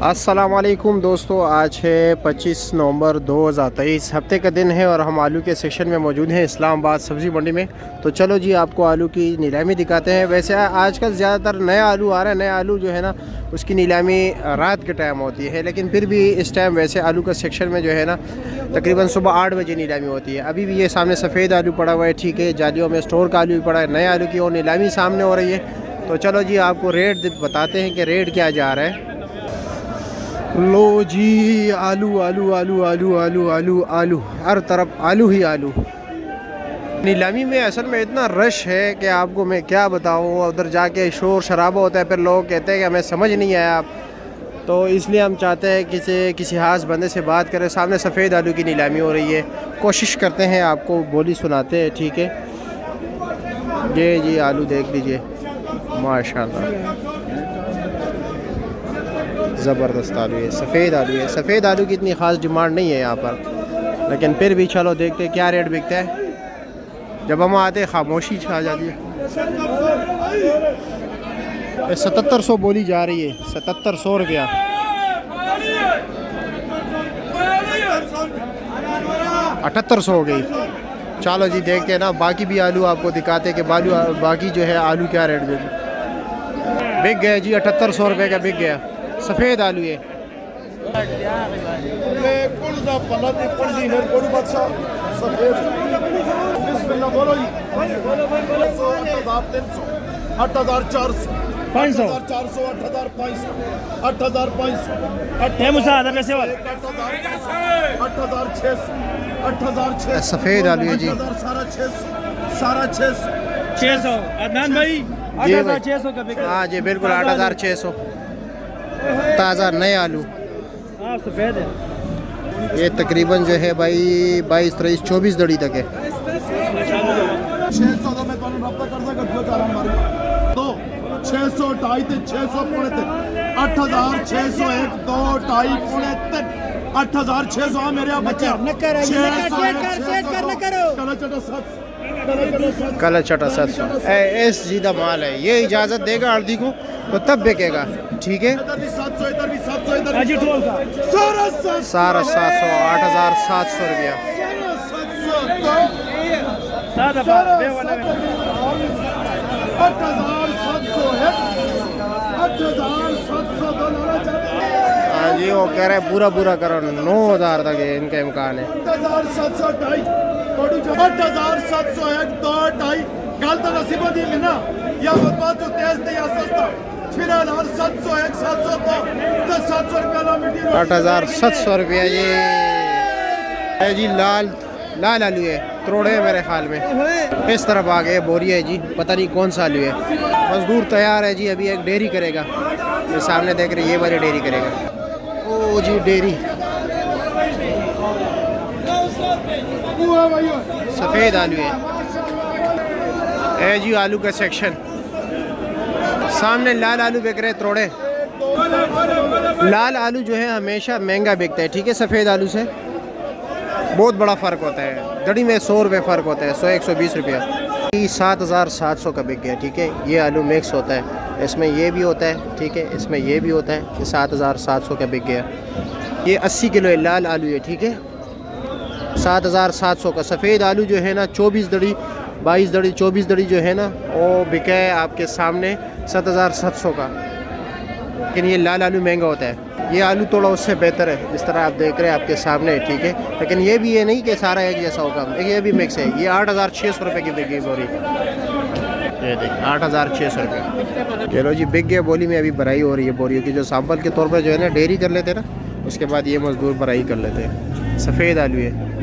अस्सलामुअलैकुम दोस्तों, आज है 25 नवंबर 2023। हफ्ते का दिन है और हम आलू के सेक्शन में मौजूद हैं इस्लामाबाद सब्ज़ी मंडी में। तो चलो जी आपको आलू की नीलामी दिखाते हैं। वैसे आजकल ज़्यादातर नया आलू आ रहा है। नया आलू जो है ना उसकी नीलामी रात के टाइम होती है, लेकिन फिर भी इस टाइम वैसे आलू का सेक्शन में जो है ना तकरीबन सुबह 8 बजे नीलामी होती है। अभी भी ये सामने सफ़ेद आलू पड़ा हुआ है, ठीक है। जालियों में स्टोर का आलू भी पड़ा है। नए आलू की और नीलामी सामने हो रही है। तो चलो जी आपको रेट बताते हैं कि रेट क्या जा रहा है। लो जी, आलू आलू आलू आलू आलू आलू आलू, हर तरफ आलू ही आलू। नीलामी में असल में इतना रश है कि आपको मैं क्या बताऊँ। उधर जाके शोर शराबा होता है, फिर लोग कहते हैं कि हमें समझ नहीं आया। तो इसलिए हम चाहते हैं किसी खास बंदे से बात करें। सामने सफ़ेद आलू की नीलामी हो रही है, कोशिश करते हैं आपको बोली सुनाते हैं, ठीक है। ये जी आलू देख लीजिए, माशाल्लाह ज़बरदस्त आलू है, सफ़ेद आलू है। सफ़ेद आलू की इतनी ख़ास डिमांड नहीं है यहाँ पर, लेकिन फिर भी चलो देखते हैं क्या रेट बिकता है। जब हम आते खामोशी छा जाती है। 7700 बोली जा रही है, 7700 रुपया। 7800 हो गई। चलो जी देखते हैं ना, बाकी भी आलू आपको दिखाते हैं कि बाकी जो है आलू क्या रेट बिक गया जी। 7800 रुपये का बिक गया, सफ़ेद आलू है। सफ़ेद आलू है जी, सारा 600। अदनान भाई 8600 का बिका। हाँ जी बिल्कुल, 8600 ताज़ा नए आलू। सफ़ेद है ये तकरीबन जो है भाई 22, 23, 24 दड़ी तक है। 600 तो मैं तुम्हें रब्ता कर सकता जो चाह रहा तो 600 2.5 600 पौने 8600 1 2 2.5 पौने 8600 मेरे बच्चे कलर चटा 700 एस जी दा माल है। ये इजाज़त देगा आरती को तो तब बिकेगा, ठीक है। सारा 700, 8700 रुपया। हाँ जी, वो कह रहे पूरा करो, 9000 तक है इनका इम्कान है। 8700 1 2 2.5 गल तो नसीबों दी मिलना या बात जो तेज थे या सस्ता। फिर 8700 1 700 तो 700 रुपया ना मिट्टी 8700 रुपया ये जी। लाल आलू है, करोड़े है मेरे ख्याल में। इस तरफ आ गए बोरी है जी, पता नहीं कौन सा आलू है। मजदूर तैयार है जी, अभी एक डेयरी करेगा। ये सामने देख रहे, ये वाली डेयरी करेगा। ओ जी डेयरी, सफ़ेद आलू है जी। आलू का सेक्शन सामने लाल आलू बिक रहे तोड़े। लाल आलू जो है हमेशा महंगा बिकता है, ठीक है। सफ़ेद आलू से बहुत बड़ा फ़र्क होता है, दड़ी में 100 रुपये फ़र्क होता है, 100-120 रुपया। 7700 का बिक गया, ठीक है। ये आलू मिक्स होता है, इसमें ये भी होता है, ठीक है, इसमें ये भी होता है। 7700 का बिक गया। ये 80 किलो है, लाल आलू है, ठीक है। 7700 का। सफ़ेद आलू जो है ना 24 दड़ी 22 दड़ी 24 दड़ी जो है ना वो बिका है आपके सामने 7700 का। लेकिन ये लाल आलू महंगा होता है। ये आलू थोड़ा उससे बेहतर है, जिस तरह आप देख रहे हैं आपके सामने, ठीक है। लेकिन ये भी ये नहीं कि सारा एक जैसा होगा, ये भी मिक्स है। ये 8600 रुपये की बिक गई बोरी। ये देखिए 8600 रुपये। चलो जी बिक गया बोली में। अभी भराई हो रही है बोरियों की, जो सैंपल के तौर पर जो है ना डेयरी कर लेते हैं ना, उसके बाद ये मजदूर भराई कर लेते हैं। सफ़ेद आलू है।